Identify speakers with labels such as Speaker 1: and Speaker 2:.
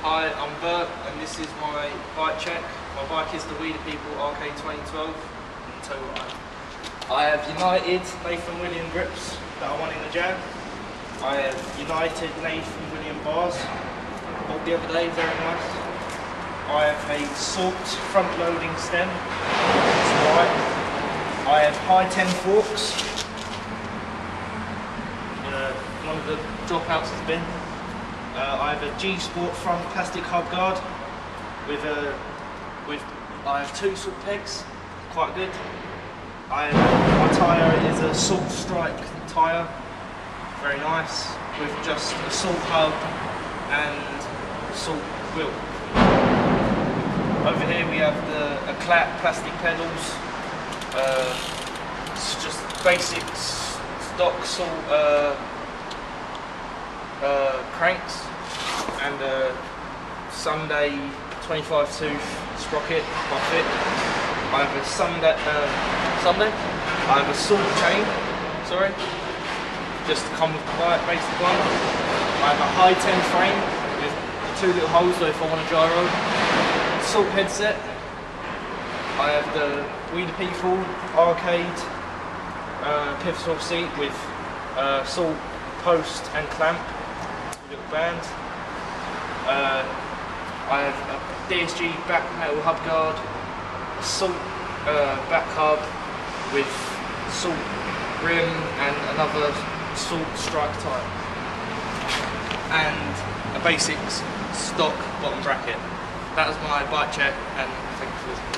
Speaker 1: Hi, I'm Bert and this is my bike check. My bike is the WeThePeople RK2012. And tell you what I have United Nathan William grips that I want in the jam. I have United Nathan William bars, bought the other day, very nice. I have a Salt front loading stem, it's white. I have high 10 forks. One of the dropouts has been. I have a G Sport front plastic hub guard I have two Salt pegs, quite good. My tyre is a Salt Strike tyre, very nice, with just a Salt hub and Salt wheel. Over here we have a Clap plastic pedals. It's just basic stock Salt cranks and Sunday 25 tooth sprocket, quite fit. I have a Sunday? I have a Salt chain, sorry, just to come with the bike, basic one. I have a high 10 frame with two little holes so if I want to gyro. Salt headset. I have the WeThePeople arcade pivotal seat with Salt post and clamp, little band. I have a DSG back metal hub guard, Salt back hub with Salt rim and another Salt strike tyre, and a basic stock bottom bracket. That was my bike check, and thank you for listening.